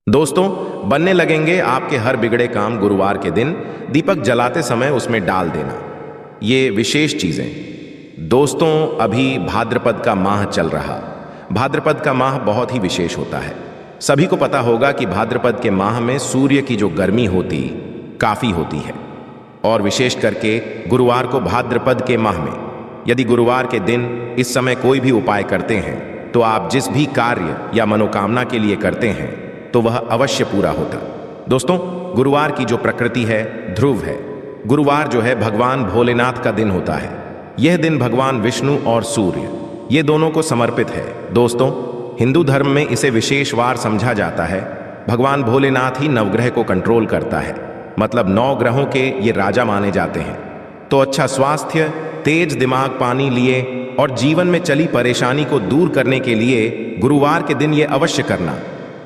दोस्तों, बनने लगेंगे आपके हर बिगड़े काम गुरुवार के दिन दीपक जलाते समय उसमें डाल देना। ये विशेष चीजें। दोस्तों, अभी भाद्रपद का माह चल रहा। भाद्रपद का माह बहुत ही विशेष होता है। सभी को पता होगा कि भाद्रपद के माह में सूर्य की जो गर्मी होती काफी होती है, और विशेष करके गुरुवार को भाद्रपद के माह में यदि गुरुवार के दिन इस समय कोई भी उपाय करते हैं तो आप जिस भी कार्य या मनोकामना के लिए करते हैं तो वह अवश्य पूरा होता। दोस्तों, गुरुवार की जो प्रकृति है ध्रुव है। गुरुवार जो है भगवान भोलेनाथ का दिन होता है। यह दिन भगवान विष्णु और सूर्य ये दोनों को समर्पित है। दोस्तों, हिंदू धर्म में इसे विशेष वार समझा जाता है। भगवान भोलेनाथ ही नवग्रह को कंट्रोल करता है, मतलब 9 ग्रहों के ये राजा माने जाते हैं। तो अच्छा स्वास्थ्य, तेज दिमाग, पानी लिए और जीवन में चली परेशानी को दूर करने के लिए गुरुवार के दिन ये अवश्य करना।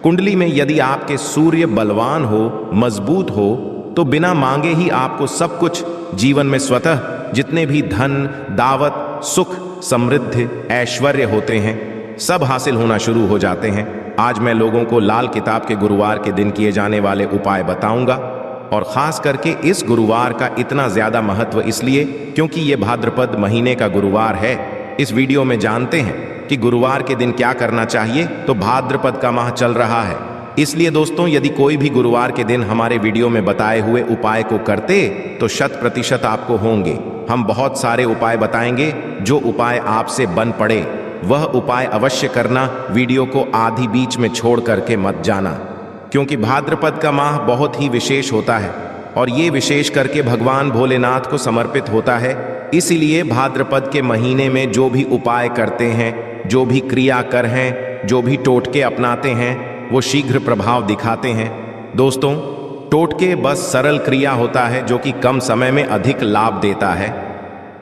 कुंडली में यदि आपके सूर्य बलवान हो, मजबूत हो, तो बिना मांगे ही आपको सब कुछ जीवन में स्वतः जितने भी धन, दावत, सुख, समृद्धि, ऐश्वर्य होते हैं सब हासिल होना शुरू हो जाते हैं। आज मैं लोगों को लाल किताब के गुरुवार के दिन किए जाने वाले उपाय बताऊंगा, और खास करके इस गुरुवार का इतना ज्यादा महत्व इसलिए क्योंकि ये भाद्रपद महीने का गुरुवार है। इस वीडियो में जानते हैं कि गुरुवार के दिन क्या करना चाहिए। तो भाद्रपद का माह चल रहा है, इसलिए दोस्तों यदि कोई भी गुरुवार के दिन हमारे वीडियो में बताए हुए उपाय को करते तो 100% आपको होंगे। हम बहुत सारे उपाय बताएंगे, जो उपाय आपसे बन पड़े वह उपाय अवश्य करना। वीडियो को आधी बीच में छोड़ करके मत जाना, क्योंकि भाद्रपद का माह बहुत ही विशेष होता है और ये विशेष करके भगवान भोलेनाथ को समर्पित होता है। इसीलिए भाद्रपद के महीने में जो भी उपाय करते हैं, जो भी क्रिया कर हैं, जो भी टोटके अपनाते हैं वो शीघ्र प्रभाव दिखाते हैं। दोस्तों, टोटके बस सरल क्रिया होता है जो कि कम समय में अधिक लाभ देता है।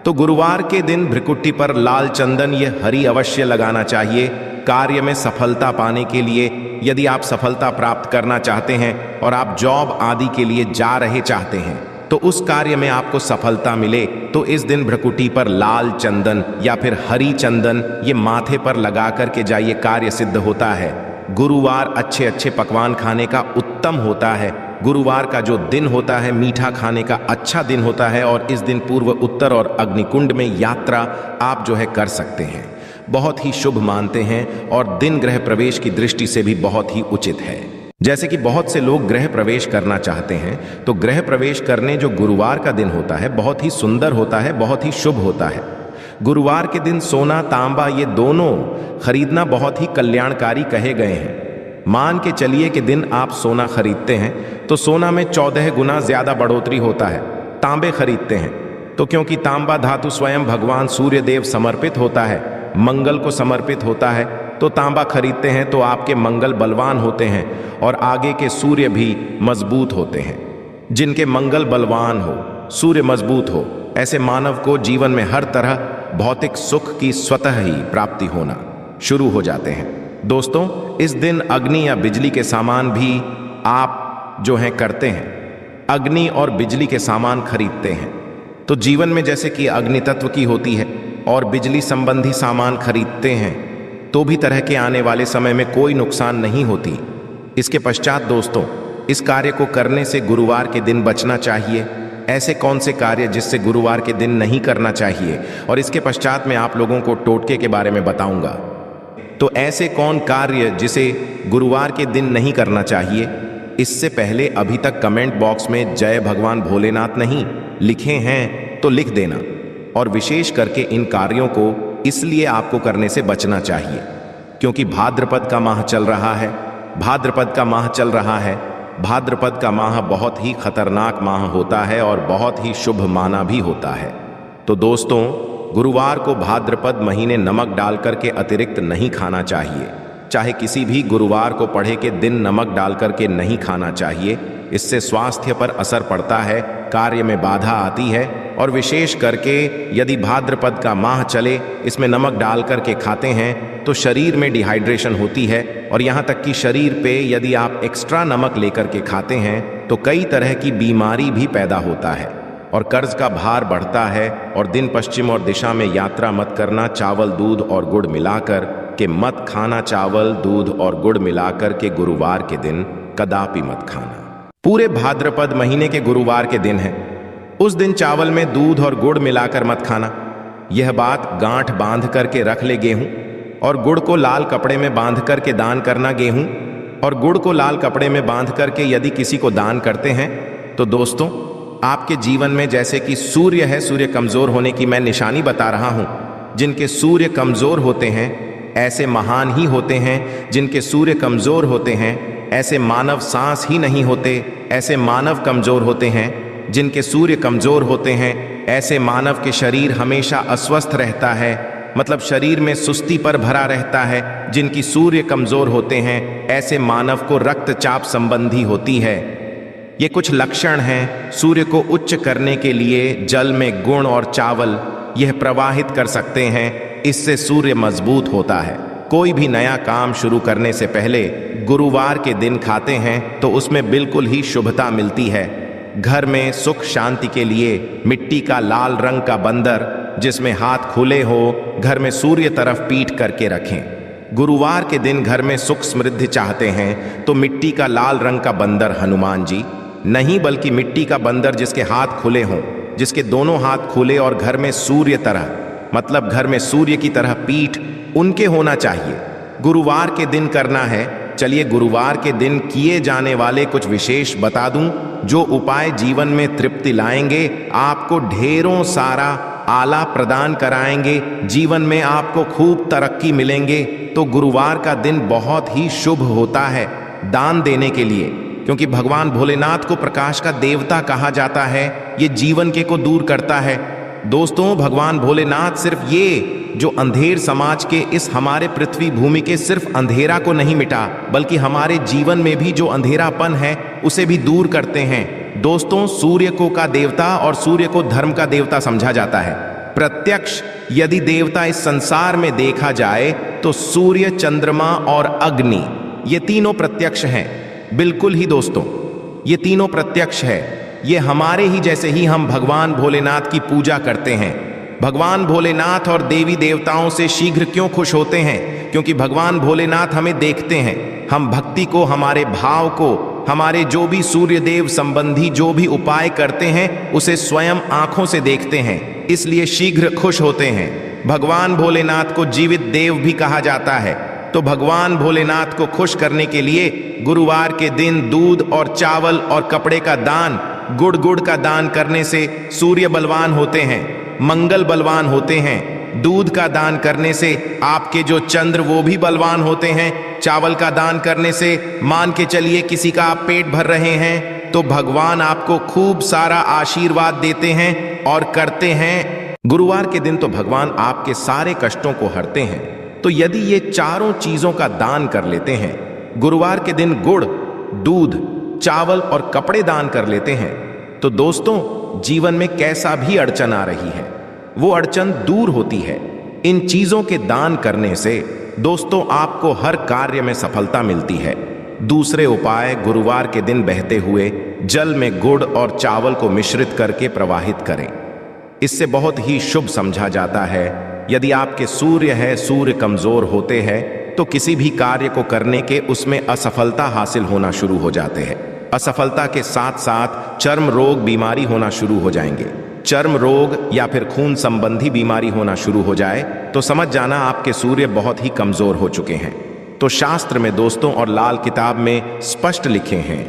तो गुरुवार के दिन भ्रिकुटी पर लाल चंदन ये हरी अवश्य लगाना चाहिए। कार्य में सफलता पाने के लिए, यदि आप सफलता प्राप्त करना चाहते हैं और आप जॉब आदि के लिए जा रहे चाहते हैं तो उस कार्य में आपको सफलता मिले, तो इस दिन भ्रिकुटी पर लाल चंदन या फिर हरी चंदन ये माथे पर लगा करके जाइए, कार्य सिद्ध होता है। गुरुवार अच्छे अच्छे पकवान खाने का उत्तम होता है। गुरुवार का जो दिन होता है मीठा खाने का अच्छा दिन होता है, और इस दिन पूर्व, उत्तर और अग्निकुंड में यात्रा आप जो है कर सकते हैं। बहुत ही शुभ मानते हैं और दिन गृह प्रवेश की दृष्टि से भी बहुत ही उचित है। जैसे कि बहुत से लोग गृह प्रवेश करना चाहते हैं, तो गृह प्रवेश करने जो गुरुवार का दिन होता है बहुत ही सुंदर होता है, बहुत ही शुभ होता है। गुरुवार के दिन सोना, तांबा ये दोनों खरीदना बहुत ही कल्याणकारी कहे गए हैं। मान के चलिए कि दिन आप सोना खरीदते हैं तो सोना में 14 गुना ज्यादा बढ़ोतरी होता है। तांबे खरीदते हैं तो क्योंकि तांबा धातु स्वयं भगवान सूर्य देव समर्पित होता है, मंगल को समर्पित होता है, तो तांबा खरीदते हैं तो आपके मंगल बलवान होते हैं और आगे के सूर्य भी मजबूत होते हैं। जिनके मंगल बलवान हो, सूर्य मजबूत हो, ऐसे मानव को जीवन में हर तरह भौतिक सुख की स्वतः ही प्राप्ति होना शुरू हो जाते हैं। दोस्तों, इस दिन अग्नि या बिजली के सामान भी आप जो हैं करते हैं। अग्नि और बिजली के सामान खरीदते हैं तो जीवन में जैसे कि अग्नि तत्व की होती है और बिजली संबंधी सामान खरीदते हैं तो भी तरह के आने वाले समय में कोई नुकसान नहीं होती। इसके पश्चात दोस्तों, इस कार्य को करने से गुरुवार के दिन बचना चाहिए। ऐसे कौन से कार्य जिससे गुरुवार के दिन नहीं करना चाहिए, और इसके पश्चात मैं आप लोगों को टोटके के बारे में बताऊंगा। तो ऐसे कौन कार्य जिसे गुरुवार के दिन नहीं करना चाहिए, इससे पहले अभी तक कमेंट बॉक्स में जय भगवान भोलेनाथ नहीं लिखे हैं तो लिख देना। और विशेष करके इन कार्यों को इसलिए आपको करने से बचना चाहिए क्योंकि भाद्रपद का माह चल रहा है। भाद्रपद का माह चल रहा है। भाद्रपद का माह बहुत ही खतरनाक माह होता है और बहुत ही शुभ माना भी होता है। तो दोस्तों, गुरुवार को भाद्रपद महीने नमक डाल करके अतिरिक्त नहीं खाना चाहिए। चाहे किसी भी गुरुवार को पड़े के दिन नमक डाल करके नहीं खाना चाहिए। इससे स्वास्थ्य पर असर पड़ता है, कार्य में बाधा आती है, और विशेष करके यदि भाद्रपद का माह चले इसमें नमक डाल करके खाते हैं तो शरीर में डिहाइड्रेशन होती है, और यहाँ तक कि शरीर पे यदि आप एक्स्ट्रा नमक लेकर के खाते हैं तो कई तरह की बीमारी भी पैदा होता है और कर्ज का भार बढ़ता है। और दिन पश्चिम और दिशा में यात्रा मत करना। चावल, दूध और गुड़ मिलाकर के मत खाना। चावल, दूध और गुड़ मिलाकर के गुरुवार के दिन कदापि मत खाना। पूरे भाद्रपद महीने के गुरुवार के दिन है। उस दिन चावल में दूध और गुड़ मिलाकर मत खाना। यह बात गांठ बांध करके रख ले गेहूं, और गुड़ को लाल कपड़े में बांध करके दान करना। गेहूं और गुड़ को लाल कपड़े में बांध करके यदि किसी को दान करते हैं तो दोस्तों, आपके जीवन में जैसे कि सूर्य है, सूर्य कमजोर होने की मैं निशानी बता रहा हूं। जिनके सूर्य कमजोर होते हैं ऐसे महान ही होते हैं। जिनके सूर्य कमजोर होते हैं ऐसे मानव सांस ही नहीं होते। ऐसे मानव कमजोर होते हैं। जिनके सूर्य कमजोर होते हैं ऐसे मानव के शरीर हमेशा अस्वस्थ रहता है, मतलब शरीर में सुस्ती पर भरा रहता है। जिनकी सूर्य कमजोर होते हैं ऐसे मानव को रक्तचाप संबंधी होती है। ये कुछ लक्षण हैं। सूर्य को उच्च करने के लिए जल में गुड़ और चावल यह प्रवाहित कर सकते हैं। इससे सूर्य मजबूत होता है। कोई भी नया काम शुरू करने से पहले गुरुवार के दिन खाते हैं तो उसमें बिल्कुल ही शुभता मिलती है। घर में सुख शांति के लिए मिट्टी का लाल रंग का बंदर जिसमें हाथ खुले हो घर में सूर्य तरफ पीठ करके रखें। गुरुवार के दिन घर में सुख समृद्धि चाहते हैं तो मिट्टी का लाल रंग का बंदर हनुमान जी नहीं, बल्कि मिट्टी का बंदर जिसके हाथ खुले हों, जिसके दोनों हाथ खुले और घर में सूर्य तरह, मतलब घर में सूर्य की तरह पीठ उनके होना चाहिए। गुरुवार के दिन करना है। चलिए गुरुवार के दिन किए जाने वाले कुछ विशेष बता दूं, जो उपाय जीवन में तृप्ति लाएंगे, आपको ढेरों सारा आला प्रदान कराएंगे, जीवन में आपको खूब तरक्की मिलेंगे। तो गुरुवार का दिन बहुत ही शुभ होता है दान देने के लिए, क्योंकि भगवान भोलेनाथ को प्रकाश का देवता कहा जाता है। ये जीवन के को दूर करता है। दोस्तों, भगवान भोलेनाथ सिर्फ ये जो अंधेर समाज के इस हमारे पृथ्वी भूमि के सिर्फ अंधेरा को नहीं मिटा, बल्कि हमारे जीवन में भी जो अंधेरापन है उसे भी दूर करते हैं। दोस्तों, सूर्य को का देवता और सूर्य को धर्म का देवता समझा जाता है। प्रत्यक्ष यदि देवता इस संसार में देखा जाए तो सूर्य, चंद्रमा और अग्नि ये तीनों प्रत्यक्ष हैं। बिल्कुल ही दोस्तों, ये तीनों प्रत्यक्ष है। ये हमारे ही जैसे ही हम भगवान भोलेनाथ की पूजा करते हैं। भगवान भोलेनाथ और देवी देवताओं से शीघ्र क्यों खुश होते हैं? क्योंकि भगवान भोलेनाथ हमें देखते हैं। हम भक्ति को, हमारे भाव को, हमारे जो भी सूर्य देव संबंधी जो भी उपाय करते हैं उसे स्वयं आंखों से देखते हैं, इसलिए शीघ्र खुश होते हैं। भगवान भोलेनाथ को जीवित देव भी कहा जाता है। तो भगवान भोलेनाथ को खुश करने के लिए गुरुवार के दिन दूध और चावल और कपड़े का दान, गुड़ का दान करने से सूर्य बलवान होते हैं, मंगल बलवान होते हैं। दूध का दान करने से आपके जो चंद्र वो भी बलवान होते हैं। चावल का दान करने से मान के चलिए किसी का आप पेट भर रहे हैं तो भगवान आपको खूब सारा आशीर्वाद देते हैं और करते हैं। गुरुवार के दिन तो भगवान आपके सारे कष्टों को हरते हैं। तो यदि ये चारों चीजों का दान कर लेते हैं, गुरुवार के दिन गुड़, दूध, चावल और कपड़े दान कर लेते हैं, तो दोस्तों जीवन में कैसा भी अड़चन आ रही है वो अड़चन दूर होती है। इन चीजों के दान करने से दोस्तों आपको हर कार्य में सफलता मिलती है। दूसरे उपाय, गुरुवार के दिन बहते हुए जल में गुड़ और चावल को मिश्रित करके प्रवाहित करें। इससे बहुत ही शुभ समझा जाता है। यदि आपके सूर्य है, सूर्य कमजोर होते हैं तो किसी भी कार्य को करने के उसमें असफलता हासिल होना शुरू हो जाते हैं। असफलता के साथ साथ चर्म रोग, बीमारी होना शुरू हो जाएंगे। चर्म रोग या फिर खून संबंधी बीमारी होना शुरू हो जाए तो समझ जाना आपके सूर्य बहुत ही कमजोर हो चुके हैं। तो शास्त्र में दोस्तों और लाल किताब में स्पष्ट लिखे हैं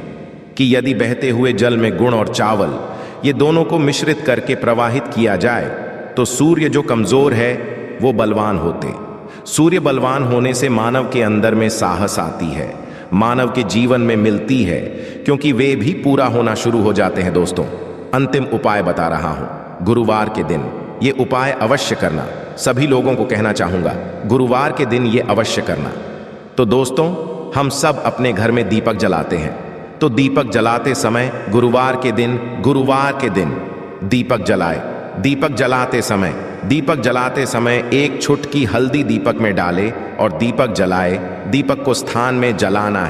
कि यदि बहते हुए जल में गुड़ और चावल ये दोनों को मिश्रित करके प्रवाहित किया जाए तो सूर्य जो कमजोर है वो बलवान होते। सूर्य बलवान होने से मानव के अंदर में साहस आती है, मानव के जीवन में मिलती है, क्योंकि वे भी पूरा होना शुरू हो जाते हैं। दोस्तों, अंतिम उपाय बता रहा हूं। गुरुवार के दिन ये उपाय अवश्य करना। सभी लोगों को कहना चाहूंगा, गुरुवार के दिन ये अवश्य करना। तो दोस्तों, हम सब अपने घर में दीपक जलाते हैं, तो दीपक जलाते समय गुरुवार के दिन दीपक जलाए। दीपक जलाते समय एक छुटकी हल्दी दीपक में डाले और दीपक जलाए। दीपक को स्थान में जलाना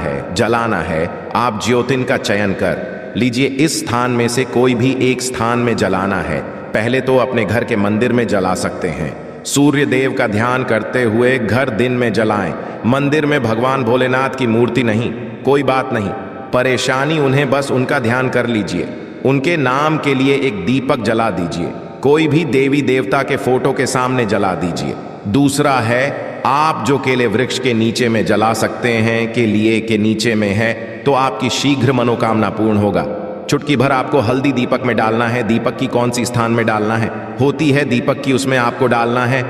है। आप ज्योतिन का चयन कर लीजिए। इस स्थान में से कोई भी एक स्थान में जलाना है। पहले तो अपने घर के मंदिर में जला सकते हैं। सूर्य देव का ध्यान करते हुए घर दिन में जलाएं। मंदिर में भगवान भोलेनाथ की मूर्ति नहीं, कोई बात नहीं, परेशानी उन्हें बस उनका ध्यान कर लीजिए। उनके नाम के लिए एक दीपक जला दीजिए। कोई भी देवी देवता के फोटो के सामने जला दीजिए। दूसरा है, आप जो केले वृक्ष के नीचे में जला सकते हैं, के लिए के नीचे में है, तो आपकी शीघ्र मनोकामना पूर्ण होगा। चुटकी भर आपको हल्दी दीपक में डालना है। दीपक की कौन सी स्थान में डालना है होती है दीपक की, उसमें आपको डालना है।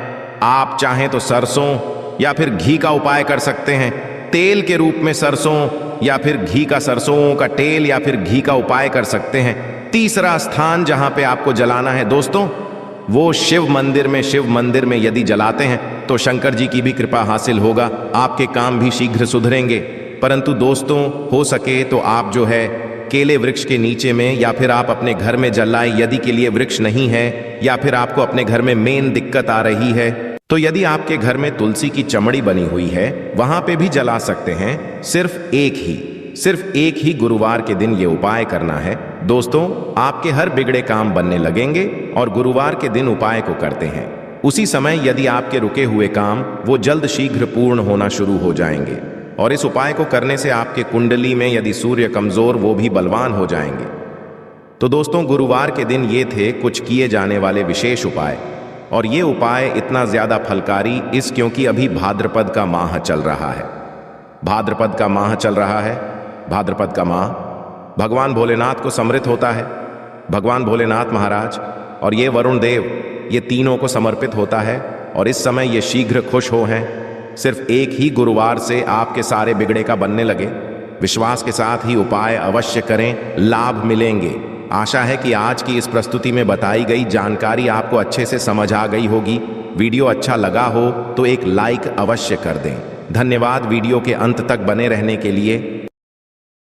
आप चाहें तो सरसों या फिर घी का उपाय कर सकते हैं। तेल के रूप में सरसों या फिर घी का, सरसों का तेल या फिर घी का उपाय कर सकते हैं। तीसरा स्थान जहां पे आपको जलाना है दोस्तों, वो शिव मंदिर में यदि जलाते हैं तो शंकर जी की भी कृपा हासिल होगा, आपके काम भी शीघ्र सुधरेंगे। परंतु दोस्तों, हो सके तो आप जो है केले वृक्ष के नीचे में या फिर आप अपने घर में जलाएं। यदि के लिए वृक्ष नहीं है या फिर आपको अपने घर में मेन दिक्कत आ रही है, तो यदि आपके घर में तुलसी की चमड़ी बनी हुई है, वहां पे भी जला सकते हैं। सिर्फ एक ही गुरुवार के दिन ये उपाय करना है दोस्तों। आपके हर बिगड़े काम बनने लगेंगे और गुरुवार के दिन उपाय को करते हैं, उसी समय यदि आपके रुके हुए काम वो जल्द शीघ्र पूर्ण होना शुरू हो जाएंगे। और इस उपाय को करने से आपके कुंडली में यदि सूर्य कमजोर, वो भी बलवान हो जाएंगे। तो दोस्तों, गुरुवार के दिन ये थे कुछ किए जाने वाले विशेष उपाय। और ये उपाय इतना ज्यादा फलकारी क्योंकि अभी भाद्रपद का माह चल रहा है। भाद्रपद का माह चल रहा है। भाद्रपद का माह भगवान भोलेनाथ को समर्पित होता है। भगवान भोलेनाथ महाराज और ये वरुण देव, ये तीनों को समर्पित होता है। और इस समय ये शीघ्र खुश हो हैं। सिर्फ एक ही गुरुवार से आपके सारे बिगड़े का बनने लगे। विश्वास के साथ ही उपाय अवश्य करें, लाभ मिलेंगे। आशा है कि आज की इस प्रस्तुति में बताई गई जानकारी आपको अच्छे से समझ आ गई होगी। वीडियो अच्छा लगा हो तो एक लाइक अवश्य कर दें। धन्यवाद वीडियो के अंत तक बने रहने के लिए।